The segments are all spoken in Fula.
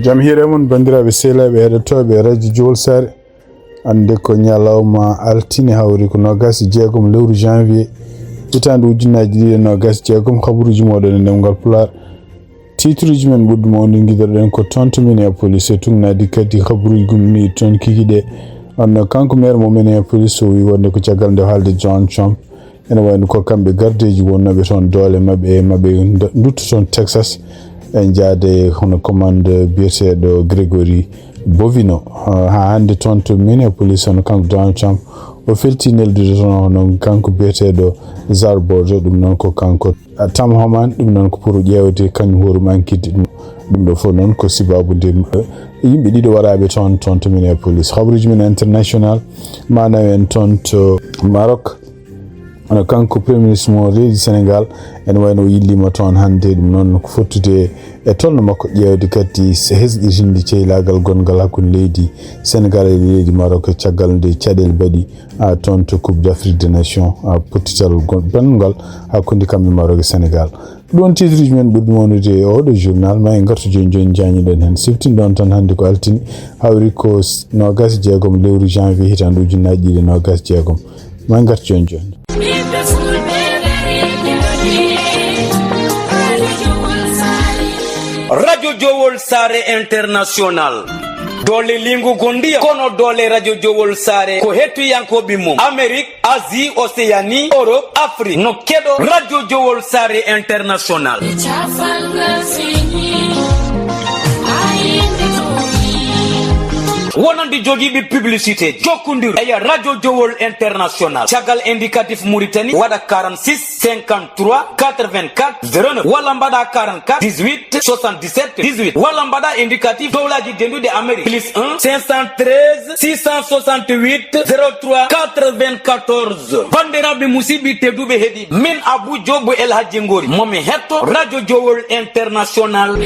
Jamhire mun bandiraɓe sehlaɓe heɗotoɓe radio Jowol Sare ande ko ñalawma altine hawri ko nogas jeegom lewru janvier hitande ujunnaji ɗiɗi nogas jeegom habaruji moɗon e ndemgal Pulaar titruji men ɓurɗuma woni guiɗoɗen ko tonto Minneapolis e tungnadi kadi habaruji gumni toon kikiɗe onno kanko maire mo Minneapolis o wi wonde ko caggal nde haalde John Trump ene wayno ko kamɓe gardeji wonnoɓe toon doole mabɓe dutto toon Texas en jaade hono commande biyeteɗo Gregory Bovino ha hande toon to Minneapolis hono kanko Donald Trump o felti neldude toon hono kanko biyeteɗo Zarbordo ɗum noon ko kanko Tom Homeland ɗum noon ko pour ƴewde kañum horum ankide ɗum ɗo fof noon ko sibabude yimɓe ɗiɗo waraɓe toon to Minneapolis. Habaruji men international manaw en toon to Maroc ono kanko premier ministre mo leydi Sénégal en wayno yillima toon hande ɗum noon ko fottude e tolno makko ƴewde kadi hesɗitinde ceylagal gongal hakkude leydi Sénégal e leydi Maroc caggal nde caɗele baɗi toon to Coupe d'Afrique des Nations pottital banngal hakkude kamɓe Maroc e Sénégal. ɗon titruji men ɓurɗum wonnude e oɗo journal ma en gartu joni jañiɗen hen siftinɗon tan hande ko altini hawri ko nogas jeegom lewru janvier hitande ujunnaji ɗiɗi nogas jeegom ma en gartu joni Radio Jowol Sare International dole lingu gondia kono dole Radio Jowol Sare ko hettu yankoɓe mum Amerique, Asie, Océanie, Europe, Afrique no keɗo Radio Jowol Sare International. Wonandi jogiɓe publicité jokkodir eya Radio Jowol International caggal indicatif Mauritanie waɗa 46 53 84 09 walla mbaɗa 44 18 77 18 walla mbaɗa indicatif dowlaji dendude Amérique plus 1 513 668 03 94 bandiraɓe musidɓe tedduɓe heeɗi min Abou Diobo El Hadji Ngori momi hetto Radio Jowol International.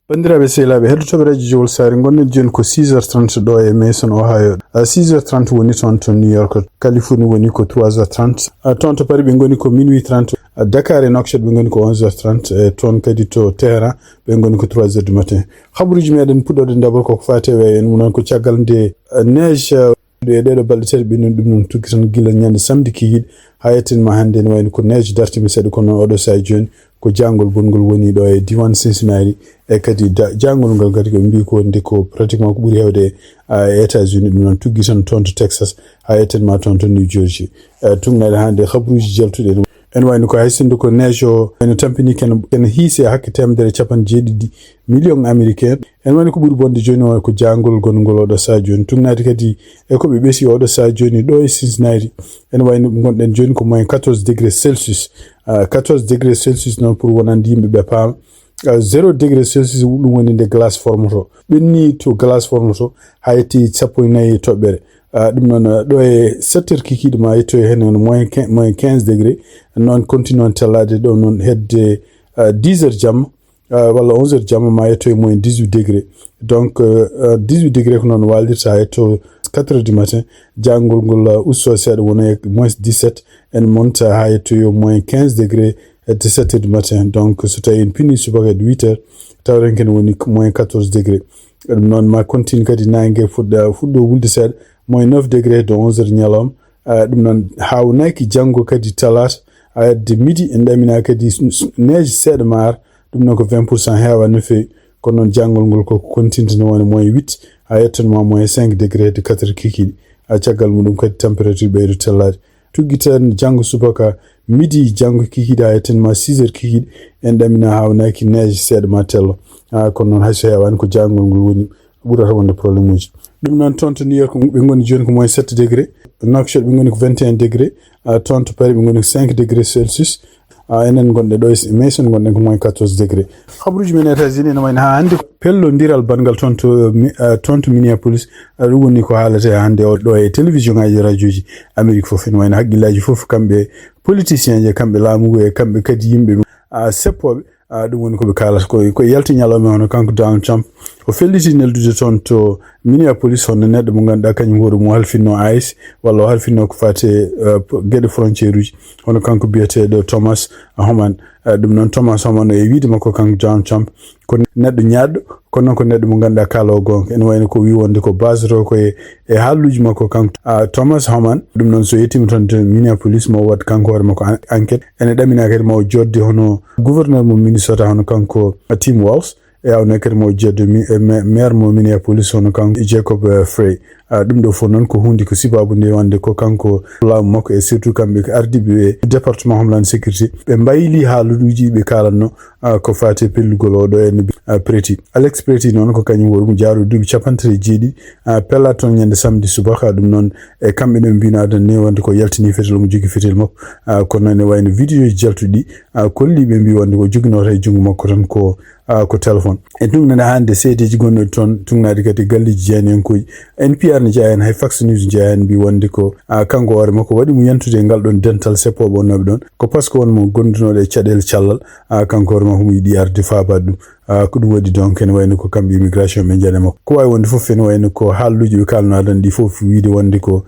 bandiraɓe sehlaɓe heɗotoɓe radio Jowol Sare gonɗen joni ko 6h30 ɗo e Mason Ohio 6h30 woni toon to New York Californie woni ko 3h30 toon to Paris ɓe goni ko minuit 30 Dakar e Nouakchott ɓe goni ko 11h30 e toon kadi to Téhéran ɓe goni ko 3h du matin. habaruji meɗen puɗɗode d'abord koko fate en noon ko caggal nde neige e ɗeɗo balɗe tati ɓe ɗum noon tuggi tan gila ñande samedi kikiɗe ha yettinma hande ne wayno ko neige dartima seeɗa kono oɗo saha joni ko jangol bongol woni ɗo e diwan Cincinnati e kadi jangol ngal kadi ko mbi ko nde ko pratiquement ko ɓuuri hewde e États-Unis ɗum noon tuggi tan toon to Texas ha yettinma toon to New Jersey tugnaɗe hande habaruji jaltuɗe en wayno ko haysinde ko neige o ene tampini ken hiise hakke temedere capan jeeɗiɗi million américain en wayno ko ɓuuri bonde joni o ko jangol gongol oɗo saha joni tugnade kadi e koɓe ɓeesi oɗo saha joni ɗo e Cincinnati en wayno gonɗen joni ko moins 14 degré Celsius 14 degré Celsius noon pour wonande yimɓeɓe paama 0 degré Celsius ɗum woni nde glace formoto ɓenni to glace formoto ha yetti 14 toɓɓere ɗum noon ɗo e 7h kikiɗe ma yetto hen moins 15 degré noon continue on tellade ɗo noon hedde 10h jamma walla 11h jamma ma yetto e moins 18 degré donc 18 degré ko noon waldirta ha yetto 4h du matin jangol ngol usto seeɗa wona e moins 17 en monta ha yetto yo moins 15 degré et 7h du matin donc so tawi en pini subaka e 8h tawren ken woni moins 14 degré ɗum noon ma continue kadi nangue fuɗɗo wulde seeɗa moins 9 degré de 11h ñalawma ɗum noon hawnaki janggo kadi talata de midi en ɗamina kadi neige seeɗa ma ar ɗum noon ko 20% heewa no fewi kono noon janngol ngol koko continue no woni moins 8 ha yettanma moins 5 degré de 4 kikiɗe caggal muɗum kadi température ɓeydo tellade tuggi tan janggo subaka midi janggo kikiɗe ha yettanma 6h kikiɗe en ɗamina hawnaki neige seeɗa ma tello kono noon hayso heewani ko janngol ngol woni ɓurata wonde probléme uji ɗum noon toon to New York ɓe goni joni ko moins 7 degré Nouakchott ɓe goni ko 21 degré toon to Paris ɓe goni ko 5 degré Celsius enen gonɗe ɗo e Mason gonɗen ko moins 14 degré. habaruji men États-Unis ene wayno ha hande pellodiral bangal toon to Minneapolis ɗum woni ko haalate hande ɗo e télévision ngaji radio ji Amérique foof ene wayno haqqillaji foof kamɓe politicien je kamɓe laamugo e kamɓe kadi yimɓe seppoɓe ɗum woni koɓe kalata ko yalti ñalawma hono kanko Donald Trump o felliti neldude toon to Minneapolis hono neɗɗo mo ganduɗa kañum hoore mum halfinno ICE walla o halfinno ko fate gueɗe frontiére uji hono kanko biyeteɗo Thomas Homeland ɗum noon Thomas Homeland e wiide makko kanko Donald Trump ko neɗɗo ñaɗɗo kono noon ko neɗɗo mo ganduɗa kalowo gonga ene wayno ko wi wonde ko basato koye haalluji makko kanko Thomas Homeland ɗum noon so yettima toon to Minneapolis mo wat kanko hoore makko enquête ene ɗamina kadi mo jodde hono gouverneur mo Minnesota hono kanko Tim Walz e awne kadi mo jedde maire mo Minneapolis hono kanko Jacob Frey ɗum ɗo fof noon ko hunde ko sibabu nde wonde ko kanko laamu makko e surtout kamɓe ko ardiɓe département Homeland Sécurité ɓe mbayli haaluɗuji ɓe kalanno ko fate pellugol oɗo ene Preti Alex Preti noon ko kañum woni mo jaaru duuɓi 57 pella toon ñande samedi subaka ɗum noon e kamɓe ɗo mbino adan ni wonde ko yaltini fetel mo jogui fetel makko kono ne wayno vidéo ji jaltuɗi kolliɓe mbi wonde ko joguinoto e jungo makko tan ko téléphone e tugnade hande seedeji gonɗo toon tugnade kadi galleji jeyanenkoji NPR ne jeeya hen hay Fox News jeeya hen mbi wonde ko kanko hoore makko waɗi mo yantude ngal ɗon dental seppoɓe wonnoɓe ɗon ko par ce que wonmo gondunoɗo e caɗele callal kanko hoore makko mo yiiɗi arde fabade ɗum ko ɗum waɗi donc ene wayno ko kamɓe immigration ɓe jaane makko ko wawi wonde foof ene wayno ko haalluji ɓe kalnoɗon ɗi foof wiide wonde ko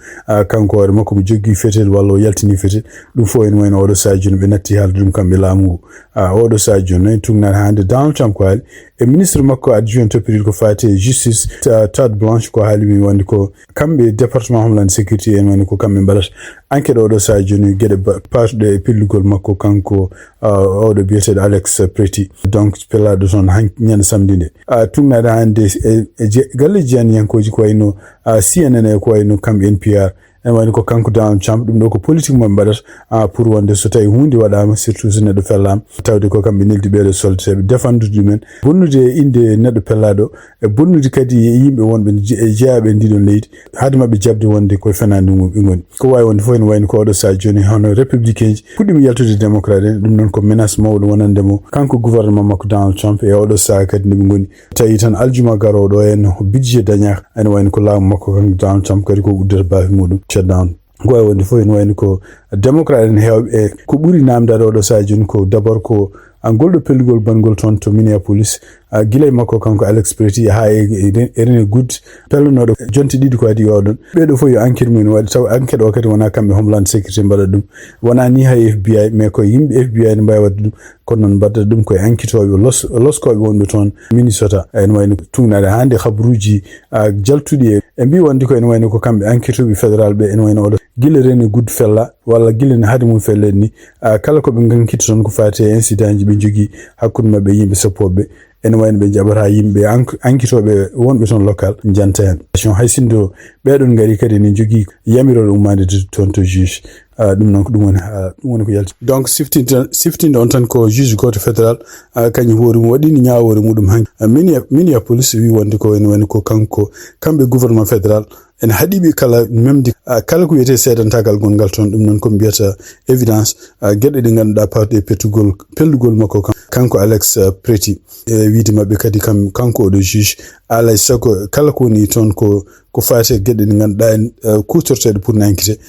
kanko hoore makko mo jogui fetel walla o yaltini fetel ɗum fof ene wayno oɗo saaha joni ɓe natti haalde ɗum kamɓe laamu ngu oɗo saaha joni noon tugnade hande Donald Trump ko haali e ministre makko adjoint toppiride ko fate justice Todd Blanche ko haalimi wonde ko kamɓe département Homeland Sécurité en wayno ko kamɓe mbaɗata enquête oɗo saaha joni gueɗe patuɗe e pellugol makko kanko oɗo biyeteɗo Alex Preti donc pellaɗo toon ñande samedi nde tugnade hande galleji jeyaniyankoji ko wayno CNN e ko wayno kamɓe NPR en wayno ko kanko Donald Trump ɗum ɗo ko politique mo mbaɗata pour wonde so tawi hunde waɗama surtout so neɗɗo fellama tawde ko kamɓe neldi ɓeɗo soldateɓe défendude ɗumen bonnude inde neɗɗo pellaɗo e bonnude kadi yimɓe wonɓe jeeyaɓe ndiɗon leydi haade mabɓe jabde wonde koye fenade mum ɓe goni ko wawi wonde fof ene wayno ko oɗo saaha joni hono républicain ji puɗɗima yaltude démocrate en ɗum noon ko menace mawɗo wonandemo kanko gouvernement makko Donald Trump e oɗo saaha kadi ndeɓe goni tawi tan aljuma garoɗo en budget dañaka ene wayno ko laamu makko kanko Donald Trump kadi ko uddata baafi muɗum shutdown ko wawi wonde fof ene wayno ko démocrate en hewɓe e ko ɓuuri namdade oɗo saaha joni ko d' abord ko golɗo pellugol bangol toon to Minneapolis guilay makko kanko Alex Preti ha Rene Good pellonoɗo jonte ɗiɗi ko adi oɗon ɓeɗo fof yo enquête mumen waɗi taw enquête o kadi wona kamɓe Homeland Sécurité mbaɗa ɗum wona ni hay FBI mais ko yimɓe FBI ne mbawi wadde ɗum kono noon mbaddata ɗum koye enquêtoɓe loskoɓe wonɓe toon Minnesota ene wayno tugnade hande habaruji jaltuɗi e mbi wonde ko ene wayno ko kamɓe enquêtoɓe fédéral ɓe ene wayno oɗo guila Rene Good fella walla guila ne haade mum fellen ni kala koɓe gankita toon ko fate incident ji ɓe jogui hakkude mabɓe yimɓe sappoɓe ene wayno ɓe jaɓata yimɓe enquêtoɓe wonɓe toon local janta hen hay sindo ɓeɗon gari kadi ne jogui yamirol ummade toon to juge ɗum noon ko ɗum woni ko yalti donc siftinde on tan ko juge goto fédéral kañum hoore mum waɗino ñawore muɗum han Minneapolis wi wonde ko ene wayno ko kanko kamɓe gouvernement fédéral en haɗiɓe kala memdi kala ko wiyete seedantagal gongal toon ɗum noon komi mbiyata évidence gueɗe ɗe ganduɗa pawɗe pellugol makko kanko Alex Preti wiide mabɓe kadi kanko oɗo juge alay sago kala ko woni toon ko fate gueɗe ɗe ganduɗa en kutorteɗe pour enquête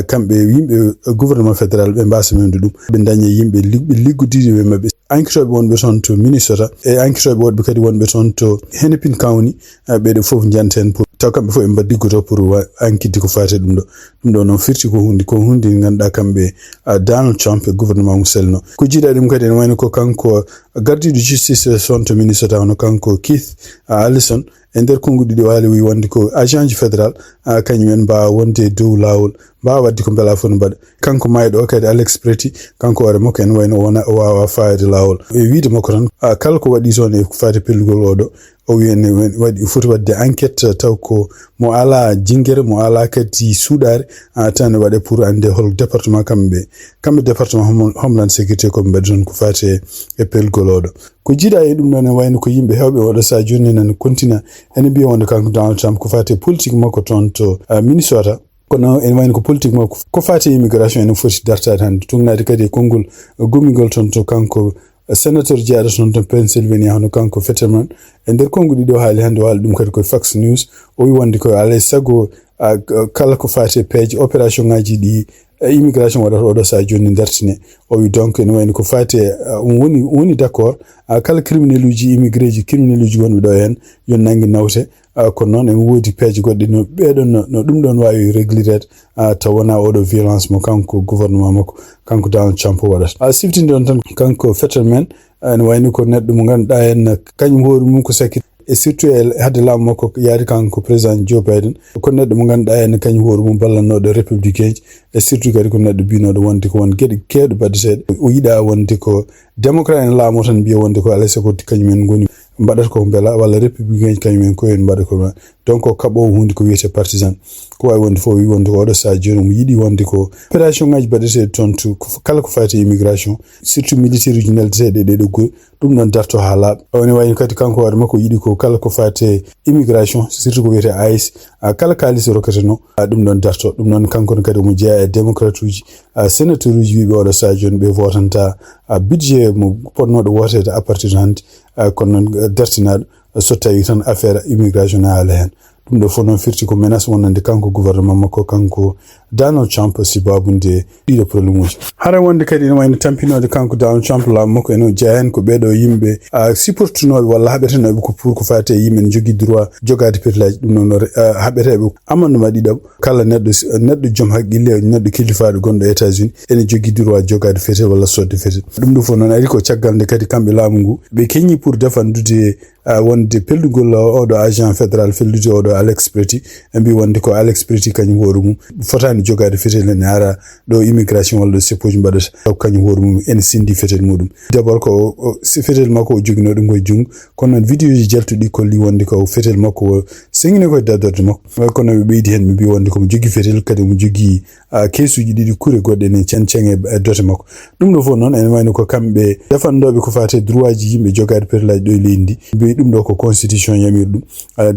kamɓe yimɓe gouvernement fédéral ɓe mbasa memde ɗum ɓe daña yimɓe liggudiɓe mabɓe enquêtoɓe wonɓe toon to Minnesota e enquêtoɓe wonɓe kadi wonɓe toon to Hennepin County ɓeɗo foof janta hen pour taw kamɓe fof ɓe mbaɗi liggoto pour enquête ko fate ɗum ɗo noon firti ko hunde ganduɗa kamɓe Donald Trump e gouvernement mum selno ko jiiɗa ɗum kadi ene wayno ko kanko gardiɗo justice toon to Minnesota hono kanko Keith Allison e nder konguɗi ɗi waali wi wonde ko agent ji fédéral kañumen mbawa wonde dow lawol mbawa wadde ko beela fof no mbaɗa kanko mayɗo o kadi Alex Preti kanko hoore makko en wayno o wawa fayade lawol e wiide makko tan kala ko waɗi toon e ko fate pellugol oɗo o wi en waɗi foti wadde enquête taw ko mo ala jingere mo ala kadi suuɗare tan ne waɗe pour ande hol département kamɓe département Homeland Sécurité koɓe mbaɗi toon ko fate e pellugol oɗo ko jiiɗa e ɗum ɗon ne wayno ko yimɓe hewɓe oɗo sa joni nan continue ene mbiya wonde kanko Donald Trump ko fate politique makko toon to Minnesota kono ene wayno ko politique makko ko fate immigration ene foti dartade hande tugnade kadi e konngol gummigol toon to kanko sénateur jeyaɗo toon to Pennsylvania hono kanko Fetterman e nder konguɗi ɗo haali hande o haali ɗum kadi koye Fox News o wi wonde ko alay sago kala ko fate peeje opération ngaji ɗi immigration wadata oɗo sa joni dartine o wi donc ne wayni ko fate woni d'accord kala criminel uji immigré ji criminel uji wonɓe ɗo hen yon nangi nawte kono noon en woodi peeje goɗɗe no ɓeɗon no ɗum ɗon wawi réglirede taw wona oɗo violence mo kanko gouvernement makko kanko Donald Trump waɗata siftinde on tan kanko fetal men ne wayni ko neɗɗo mo ganduɗa hen kañum hoore mum ko sakki et surtout hadde laamu makko yaari kanko président Joe Biden ko neɗɗo mo ganduɗa hen kañum hoore mum ballannoɗo républicain ji et surtout kadi ko neɗɗo binoɗo wonde ko won gueɗe kewɗe baddeteɗe o yiɗa wonde ko démocrate en laamu tan mbiya wonde ko alay sago kañumen goni mbaɗata ko beela walla républicain ji kañumen koyen mbaɗa ko donc ko kaɓowo hunde ko wiyete partisan ko wawi wonde fof wi wonde ko oɗo sa joni mo yiɗi wonde ko opération ngaji baɗeteɗe toon to kala ko fati immigration surtout militaire uji neldeteɗe ɗeɗo goyi ɗum ɗon darto ha laaɓa woni wayno kadi kanko hoore makko yiɗi ko kala ko fate immigration surtout ko wiyete ICE kala kalis rokkateno ɗum ɗon darto ɗum noon kankone kadi omo jeeya e démocrate uji sénateur uji wiɓe oɗo sa joni ɓe votanta budget mo ponnoɗo wotede à partir de hande kono noon dartinaɗo so tawi tan affaire immigration ne haala hen ɗum ɗo fof noon firti ko menace wonande kanko gouvernement makko kanko Donald Trump sibabunde ɗiɗo probléme uji hara wonde kadi ne wayno tampinode kanko Donald Trump laamu makko eno jeeya hen ko ɓeɗo yimɓe supportunoɓe walla haɓetenoɓe ko pour ko fate yimɓe ne jogui droit jogade petilaji ɗum noon haɓeteɓe amendement ɗiɗaɓo kala neɗɗo joom haqqille neɗɗo kilifaɗo gonɗo États-Unis ene jogui droit jogade fetel walla sodde fetel ɗum ɗo fof noon ari ko caggal nde kadi kamɓe laamu ngu ɓe keñi pour defandude wonde pellugol oɗo agent fédéral fellude oɗo Alex Preti ɓe mbi wonde ko Alex Preti kañum hoore mum fotani jogade fetel ene ara ɗo immigration walla ɗo seppoji mbaɗata taw kañum hoore mum ene sindi fetel muɗum d'abord ko fetel makko o jogino ɗum koye jungo kono noon vidéo ji jaltuɗi kolli wonde ko fetel makko o sengini koye daddorde makko kono ɓe ɓeydi hen ɓe mbi wonde komo jogui fetel kadi mo jogui kesuji ɗiɗi kure goɗɗe ne cenceng e dote makko ɗum ɗo fof noon ene wayno ko kamɓe defanɗoɓe ko fate droit ji yimɓe jogade petilaji ɗo e leydi ndi ɗum ɗo ko constitution yamiri ɗum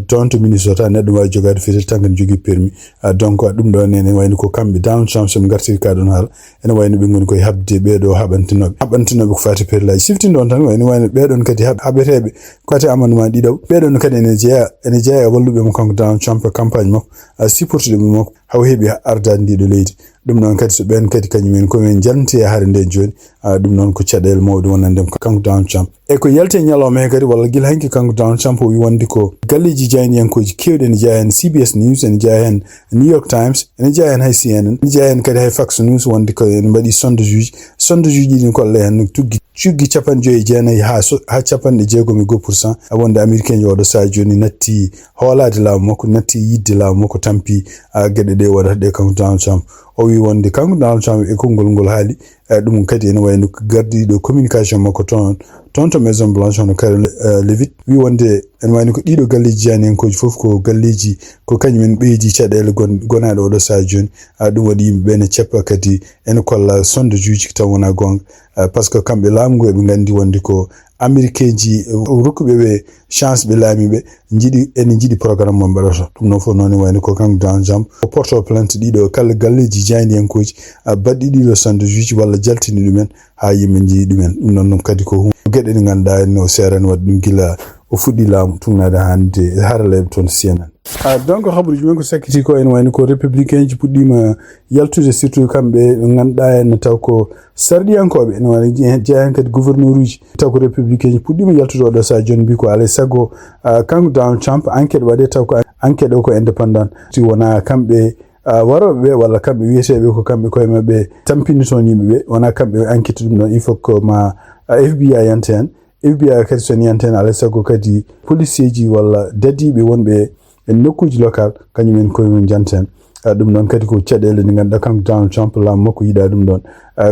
toon to Minnesota neɗɗo wawi jogade fetel tan kene jogui permis donc ɗum ɗo ene wayno ko kamɓe Donald Trump soɓe gartiri ka ɗon haala ene wayno ɓe goni koye habde ɓeɗo haɓantinoɓe ko fate petilaji siftinde on tan ene wayno ɓeɗon kadi haɓeteɓe kote amendement ɗiɗaɓo ɓeɗon kadi ene jeeya e walluɓe mo kanko Donald Trump e campagne makko supportude ɓe makko haw heeɓi ardade ndiɗo leydi ɗum noon kadi so ɓen kadi kañumen komin jalnti e haare nde joni ɗum noon ko caɗele mawɗe wonandem kanko Donald Trump e ko yalte ñalawma he kadi walla guila hanki kanko Donald Trump o wi wonde ko galleji jayniyankoji kewɗe ene jeeya hen CBS News ene jeeya hen New York Times ene jeeya hen hay CNN ene jeeya hen kadi hay Fox News wonde ko ene mbaɗi sondage uji ɗi ne kolla hen cuggi 59 ha 6.6% wonde américain oɗo sa joni natti hoolade laamu makko natti yidde laamu makko tampi gueɗe ɗe waɗata ɗe kanko Donald Trump o wi wonde kanko Donald Trump e konngol ngol haali ɗum kadi ene wayno gardiɗo communication makko toon to Maison Blanche hono Karen Levitt wi wonde ene wayno ko ɗiɗo galleji janiyankoji fof ko galleji ko kañumen ɓeydi caɗele gonaɗe oɗo sa joni ɗum waɗi yimɓeɓe ne ceppa kadi ene kolla sondage uji taw wona gonga par ce que kamɓe laamu ngu eɓe gandi wonde ko américain ji rokkuɓe ɓe chance ɓe laamiɓe ene jiiɗi programme mo mbaɗata ɗum noon fof noon wayno ko kanko Donald Trump o porto plainte ɗiɗo kala galleji jayniyankoji baɗɗi ɗiɗo sondage uji walla jaltini ɗumen ha yimɓe jii ɗumen ɗum noon kadi ko gueɗe ɗe ganduɗa no serani wadde ɗum gila o fuɗɗi laamu tugnade hande haraleɓe toon CNN donc haɓuruji men ko sakkiti ko ene wayno ko républicain ji puɗɗima yaltude surtout kamɓe ganduɗa hen taw ko sarɗiyankoɓe ene wayno jeeya hen kadi gouverneur uji taw ko républicain ji puɗɗima yaltude oɗo sa joni mbi ko alay saago kanko Donald Trump enquête waɗe taw ko enquête o ko indépendant si wona kamɓe waroɓe ɓe walla kamɓe wiyeteɓe ko kamɓe koye mabɓe tampini toon yimɓeɓe wona kamɓe enquête ɗum ɗon il faut que ma FBI yanta hen FBI kadi son yanta hen alay saago kadi policier ji walla dadiɓe wonɓe e nokkuji local kañumen koyemen janta hen ɗum ɗon kadi ko caɗele nde ganduɗa kanko Donald Trump laamu makko yiiɗa ɗum ɗon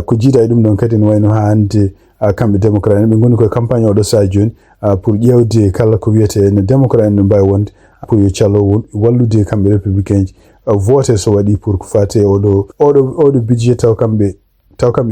ko jiida e ɗum ɗon kadi ne wayno ha hande kamɓe démocrate ɓe goni koye campagne oɗo sa joni pour ƴewde kala ko wiyete ne démocrate ne mbawi wonde pour yo callo wallude kamɓe républicain ji vote so waɗi pour ko fate oɗo budget taw kamɓe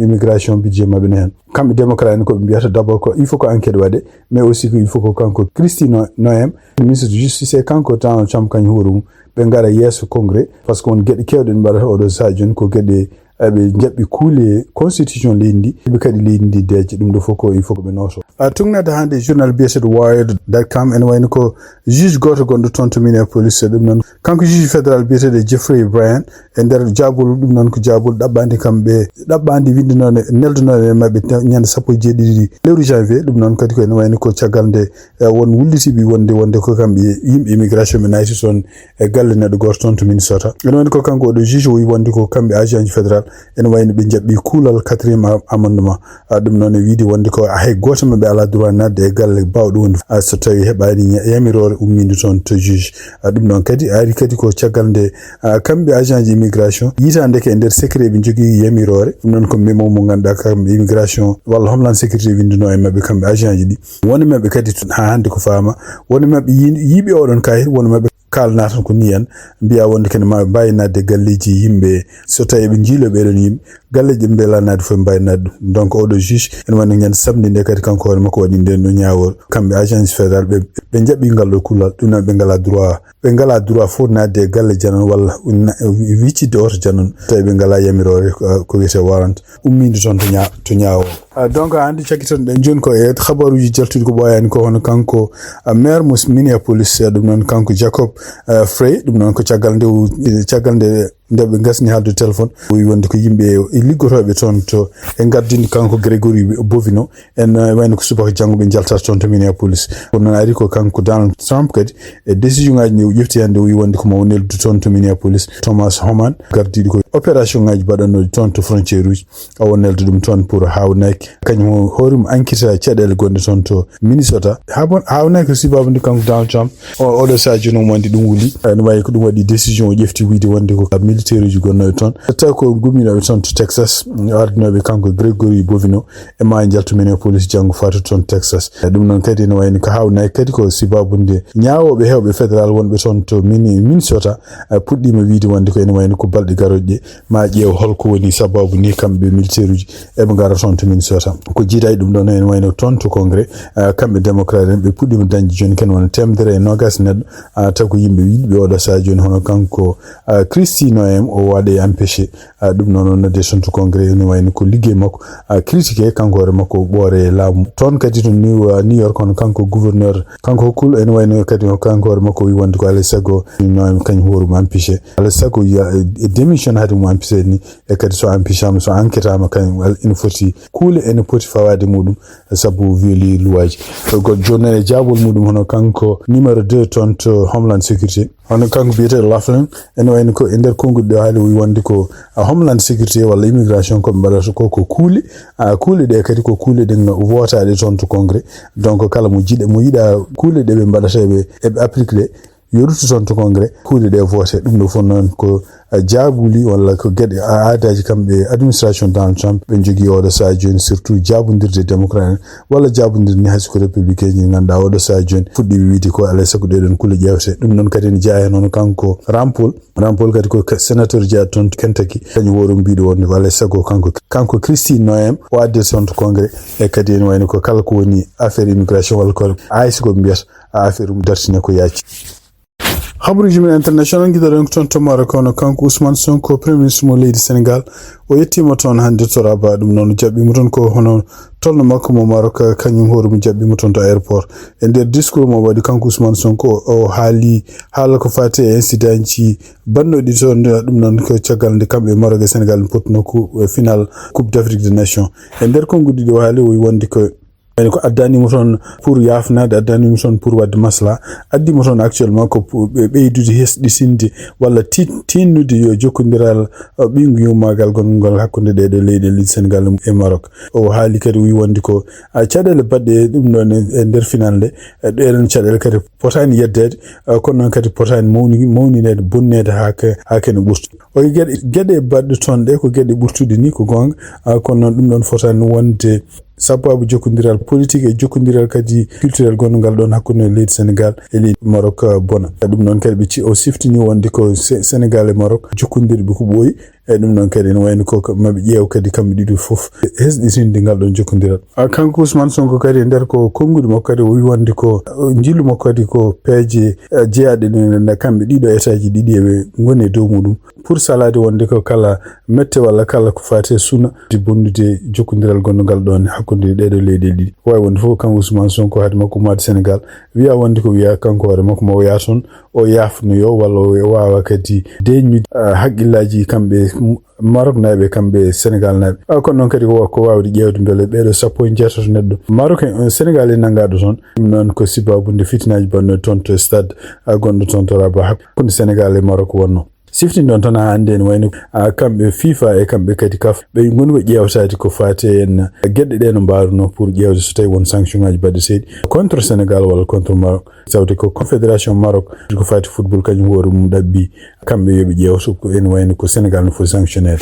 immigration budget mabɓe ne hen kamɓe démocrate ko ɓe mbiyata d'abord ko il faut ko enquête waɗe mais aussi ko il faut ko kanko Kristi Noem ministre de justice e kanko Donald Trump kañum hoore mum ɓe gara yeeso congrès par ce que won gueɗe kewɗe mbaɗata oɗo sa joni ko gueɗe be jabbi kuule constitution lendi be kadi lendi deje dum do foko il faut be noto tungna da hande journal biaset wired.com en wayno ko juge goto gondo tonto Minneapolis dum non kanko juge federal biaset Jeffrey Bryan e der jabul dum non ko jabul dabbandi kambe dabbandi windi non neldo non mabbe nyande sappo jeedidi lewru janvier dum non kadi ko en wayno ko ciagalde won wulliti bi wonde ko kambe yimbe immigration menaci son e galle neddo goto tonto Minnesota en wayno ko kanko do juge wi wonde ko kambe agent federal en wayno be jabbi kulal 4e amendement dum non wiidi wonde ko hay goto mabbe ala droit nadde e galle bawdo wonde so tawi hebaani yamirore umminde ton to juge dum non kadi ari kadi ko ciagalde kambe agent immigration yitande ke der secret be jogi yamirore dum non ko memo mo ganda kambe immigration walla Homeland Security windino e mabbe kambe agent ji di woni mabbe kadi ha hande ko faama woni mabbe yibe odon kay woni mabbe kal natan ko niyan biya wonde ken ma bayinade galleji yimbe so tawi be jilo be don yimbe galleji be la nade fo bayinade donc odo juge en woni ngen samdi de kadi kanko woni mako wadi den no nyaawol kambe agence fédéral be jabbi ngal kulal duna be ngala droit fo nade galle janon walla wici de orto janon tawi be ngala yamirore ko wete warrant umminde ton to nyaawol donc andi cakiton den jon ko e khabaruji jaltude ko boyani ko hono kanko maire Minneapolis dum non kanko Jacob Frey dum non ko ciagalde ndebe gasni halde téléphone wi wonde ko yimbe liggotobe ton to en gardini kanko Gregory Bovino en wayno ko subaka jango be jalta ton to Minneapolis on ari ko kanko Donald Trump kadi e décision ngaji ne yefti hande wi wonde ko mawnel du ton to Minneapolis Thomas Homan gardidi ko opération ngaji badano ton to frontière uji awonel dum ton pour hawnaki kanyum horum ankita cedel gonde ton to Minnesota hawnaki ko sibabunde kanko Donald Trump o do sa juno mondi dum wuli en way ko dum wadi décision yefti wiide wonde ko militaire ju gonno ton ta ko gumina ton to Texas ardino be kanko Gregory Bovino e ma jaltu Minneapolis jango fatu ton Texas dum non kadi no wayni ko hawna kadi ko sibabunde nyaawobe hewbe federal wonbe ton to Minnesota puddima wiide wonde ko en wayni ko balde garoje ma jeew holko woni sababu ni kambe militaire ju e be ngara ton to Minnesota ko jiiday dum don en wayno ton to congrès kambe democrat be puddima danji joni ken won temdere no gas ned tagu yimbe wiide be oda sa joni hono kanko Christine o wade empêché dum non na de to congrès ni wayni ko liggey makko critiquer kanko re makko boore laamu ton kadi to New York on kanko gouverneur kanko kul en wayno kadi kanko re makko wi wonde ko Alessago no kany horu empêché Alessago ya démission hadi mo empêché ni e kadi so empêché am so enquête am kany wal in foti kule en poti fawade mudum sabu violi luwaji ko journée jabol mudum hono kanko numéro 2 ton to Homeland Security hono kanko biete Laughlin en wayno ko ender kongude haali wi wonde ko Homeland Security walla immigration ko mbadata ko kuule de kadi ko kuule de votaade ton to congrès donc kala mo yida kuule de be mbadata be appliquer yorutu ton to congrès kuule de voté dum do fon non ko jaabuli walla ko gede aadaji kambe administration Donald Trump be jogi odo sa joni surtout jaabundirde démocrate walla jaabundirde ni hasiko républicain ni ganda odo sa joni fuddi wiiti ko Alessago de don kule jewte dum non kadi ni jaaya non kanko Rampol kadi ko sénateur ja ton Kentucky kanyu worum biido wonde Alessago kanko Christine Noem wadde son to congrès e kadi en wayno ko kala ko woni affaire immigration walla ko aisiko mbiyata affaire dartine ko yaaci Habru Jimmy International gida don ton to Morocco no kanko Ousmane Sonko Premier Ministre mo leydi Senegal o yettima ton hande to raba dum non jabbi muton ko hono tolno makko mo Morocco kanyum horu mo jabbi muton to airport e der discours mo wadi kanko Ousmane Sonko o haala ko fate incident ci bannodi ton dum non ko ciagalde kambe Morocco Senegal potno ko final Coupe d'Afrique des Nations e der ko ngudi do haali o wonde ko en ko addani mo ton pour yafnade addani mo ton pour wadde masla addi mo ton actuellement ko beydude hesdi sinde walla tinnude yo jokkondiral bingu yumagal gongol hakkunde de leydi Senegal e Maroc o haali kadi wi wonde ko cadele badde dum non e der finalde den cadele kadi potani yeddede kono non kadi potani mawninede bonnede hake no burtu o gede badde ton de ko gede burtude ni ko gonga kono non dum non fotani wonde sababu jokkondiral politique e jokkondiral kadi culturel gongal don hakkunde leydi Senegal e leydi Maroc bona dum non kadi be ci o siftini wonde ko Senegal e Maroc jokkondirbe ko boyi dum non kadi no wayno ko mabe jeew kadi kambe didu fof hesdi sinde ngal don jokondiral kanko Ousmane Sonko kadi nder ko kongude makko kadi o wi wonde ko jilu makko kadi ko peeje jeyaade ne kambe dido etaji didi e ngone dow mudum pour salade wonde ko kala mette walla kala ko faate suna di bondude jokondiral gongal don hakkunde dedo leydi didi way wonde fo kanko Ousmane Sonko hadi makko maade Sénégal wiya wonde ko wiya kanko hore makko mo yaton o yafno yo walla o wawa kadi deñu haqqillaji kambe Maroc nabe kambe Sénégal nabe ko non kadi ko wawdi jewde bele bedo sappo jeeto neddo Maroc Sénégal en nangado ton non ko sibabunde fitnaji bonno tonto stade gondo tonto Rabat ko Sénégal e Maroc wonno sifti don tan hande en wayno kambe FIFA e kambe kadi CAF be gonbe jewtaati ko faate en gedde de no mbaruno pour jewde so tay won sanction ngaji badde seedi contre Sénégal wala contre Maroc sawte ko confédération Maroc ko faate football kanyum woru mum dabbi kambe yobe jewto ko en wayno ko Sénégal no fo sanctionner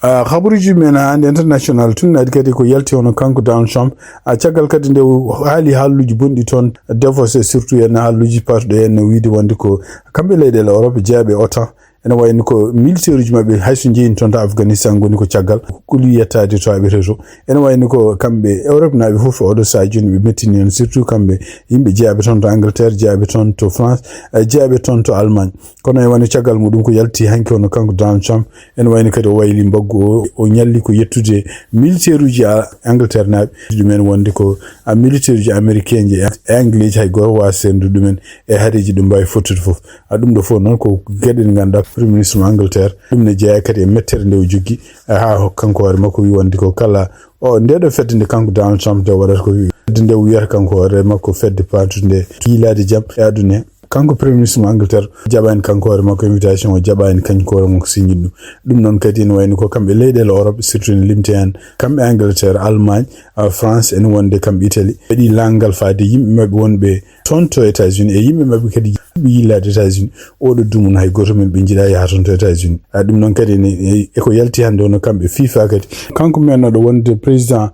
khaburuji men hande international tunnaadi kadi ko yalti hono kanko Donald Trump caggal kadi nde haali haalluji bondi ton Davos e surtout en haalluji pardo en wiide wonde ko kambe leydel Europe jaabe OTAN ene wayni ko militaire uji mabbe hayso jeyin ton to Afghanistan goni ko caggal kuli yettade to abe reto ene wayni ko kambe Europe naabe fof odo sajuni be mettini en surtout kambe yimbe jaabe ton to Angleterre jaabe ton to France jaabe ton to Allemagne kono e wani caggal mudum ko yalti hanki hono kanko Donald Trump ene wayni kadi o wayli mbaggo o nyalli ko yettude militaire uji Angleterre naabe dumen wonde ko militaire uji américain je anglais hay go wa sendu dumen e hadeji dum bay fottude fof dum do fo non ko gedden ganda Premier Ministre Angleterre dum ne jeya kadi e mettere nde o joggi ha kanko hore makko wi wonde ko kala o ndedo fedde nde kanko Donald Trump de wadata ko wi nde wiyata kanko hore makko fedde patude yilaade jam e aduna kanko Premier Ministre Angleterre jabani kanko hore makko invitation o jabani kanko hore makko signidum dum non kadi en wayni ko kambe leydel Europe surtout en limte en kambe Angleterre Allemagne France en wonde kambe Italy bedi langal faade yimbe mabbe wonbe tonto États-Unis e yimbe mabbe kadi yilaade États-Unis odo dumun hay goto men be jida ya tonto États-Unis dum non kadi ne e ko yalti hande on kambe FIFA kadi kanko men do wonde président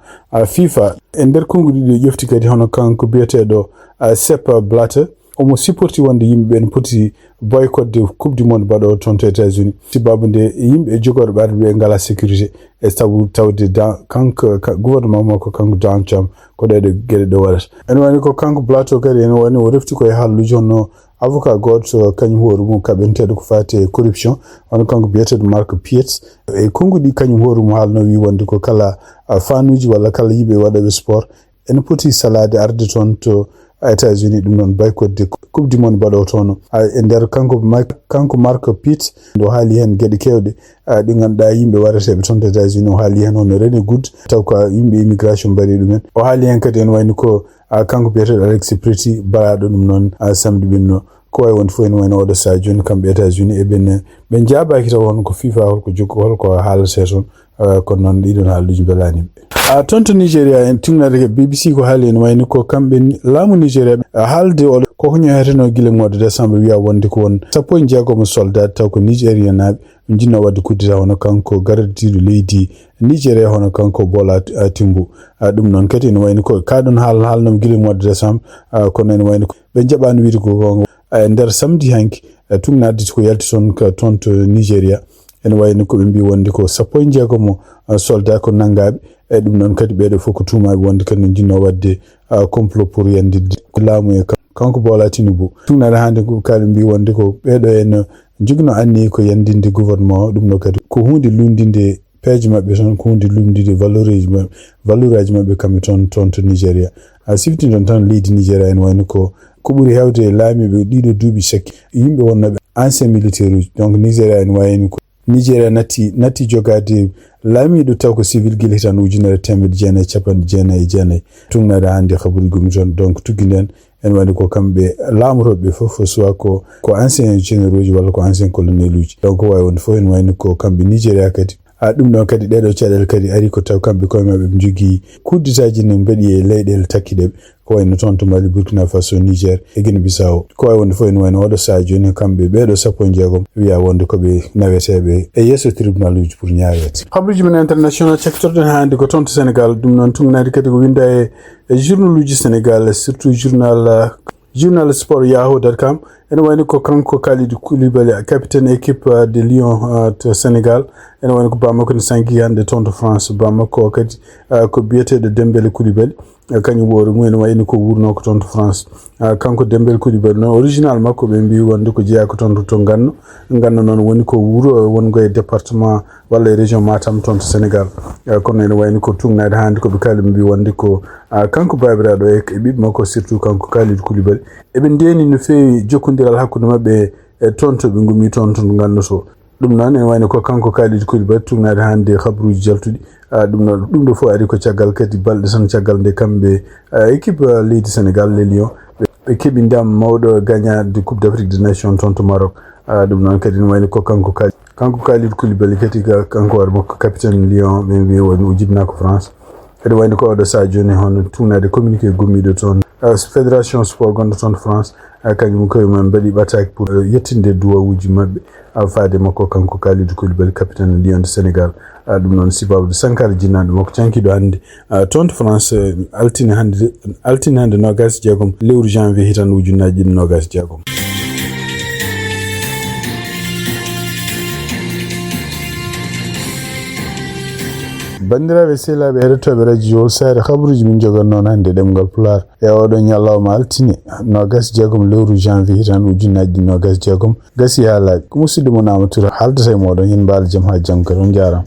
FIFA en der kongude do jofti kadi hono kanko biyetedo Sepp Blatter omo supporti wonde yimbe ben poti boycott de coupe du monde bado tonto États-Unis tibabunde yimbe jogor barbe ngala sécurité e tawu tawde kanko gouvernement mako kanko Donald Trump ko de gede do waras en wani ko kanko Blatter kadi en wani o refti ko e hallu jonno avocat godso kanyum horu mum kabentede ko faate corruption on kanko biyetedo Mark Pietz e kongudi kanyum horu mum halno wi wonde ko kala fanuji walla kala yibe wadabe sport en poti salade arde ton to États-Unis dum non boycott de coupe du monde bado tono e der kanko Mark Pitt do haali hen gede kewde di ganda yimbe warate be ton États-Unis o haali hen on René Good taw ko yimbe immigration bari dum o haali hen kadi en wayni ko kanko biyetedo Alex Pretty barado dum non samedi binno ko way won fo en wayno odo sa joni kambe États-Unis e ben jabaaki taw won ko FIFA holko joggo holko haala seton ko non didon haaluji belani tonto Nigeria en tunade BBC ko haali en wayni ko kambe laamu Nigeria haalde o ko honyo heteno gile ngode décembre wi'a wonde ko won sappo en jeego soldat taw ko Nigeria naabe jinno wadde kuddita hono kanko gardido leydi Nigeria hono kanko Bola Tinubu dum non kadi en wayni ko kadon haalnom gile ngode décembre ko non wayni ko be jabani wiide ko nder samedi hanki tunade ko yalti ton ka tonto Nigeria en wayni ko be mbi wonde ko sappo en jeego soldat ko nangabe e dum non kadi beedo foko tuumaabe wonde kan jinno wadde complot pour yandide laamu e kanko Bola Tinubu tunade hande ko kala mbi wonde ko beedo en jigno anni ko yandinde gouvernement dum no kadi ko hunde lundinde peeje mabbe ton ko hunde lundinde valorage mabbe kam ton to Nigeria sifti don tan leydi Nigeria en wayni ko buri hewde laamibe dido duubi sekki yimbe wonnabe ancien militaire donc Nigeria en wayni ko Nigeria nati jogade laamido taw ko civil gili tan ujunere tembe jene chapan jene tunade hande khaburi gum jon donc tuginden en wadi ko kambe laamrobe fof so ko ancien généraux wala ko ancien colonel uji donc way won fo en wayni ko kambe Nigeria kadi dum don kadi dedo chadel kadi ari ko taw kambe ko mabbe jogi kudditaji ne bedi e leydel takkide ko wayno ton to Mali Burkina Faso Niger e Guinea Bissau ko way wonde fo en wayno odo sadio ne kambe beedo sappo jeegom wi'a wonde ko be nawetebe e yeso tribunal uji pour nyaawete habruji men international sector den hande ko ton to Senegal dum non tungnadi kadi ko winda e journal uji Senegal surtout journal sport yahoo.com en wayni ko kanko Kalidou Koulibaly capitaine équipe de Lyon to Sénégal ene woni ko Bamako ni 5 hande toon to France Bamako kadi ko biyeteɗo Dembele Coulibaly kañum woro mumen wayni ko wurno ko toon to France kanko Dembele Coulibaly noon original makko ɓe mbi wonde ko jeeya ko toon to Ganno noon woni ko wuro wongo e département walla e région Matam toon to Sénégal kono ene wayni ko tugnade hande koɓe kali mbi wonde ko kanko babiraɗo e ɓiɓɓe makko surtout kanko Kalidou Coulibaly eɓe ndeni no fewi jokkodiral hakkude mabɓe e toon to ɓe gumi toon to Ganno to ɗum noon ene wayni ko kanko Kalidou Coulibaly tugnade hande habruji jaltuɗi ɗum ɗo fof ari ko caggal kadi balɗe tan caggal nde kamɓe équipe leydi Sénégal les Lions ɓe keeɓi ndam mawɗo gagnade coupe d'Afrique des nations toon to Maroc ɗum noon kadi ne wayni ko kanko Kalidou Coulibaly kadi kanko war makko capitaine Lion ɓe mbi woni o jibinako France kadi wayni ko oɗo sa joni hono tugnade communiqué gommiɗo toon fédération sport gonɗo toon to France kañum koye mum mbaɗi ɓattaki pour yettinde duwawuji mabɓe faade makko kanko Kalidou Coulibaly capitaine Lion de Sénégal ɗum noon sibabude Sankara jinnaɗo makko cankiɗo hande toon to France altine hande 26 lewru janvier hitan ujunnaji 26 bandiraɓe sehlaɓe heɗotoɓe radio sare habaruji min jogonnoon hande ɗemgal Pulaar e oɗo ñallawma altine 26 lewru janvier hitan ujunnaji 26 gasi haalaji ko musidɗo mon Amadou Touré haaldata e moɗon yen mbaalo jaam ha janggo on jarama.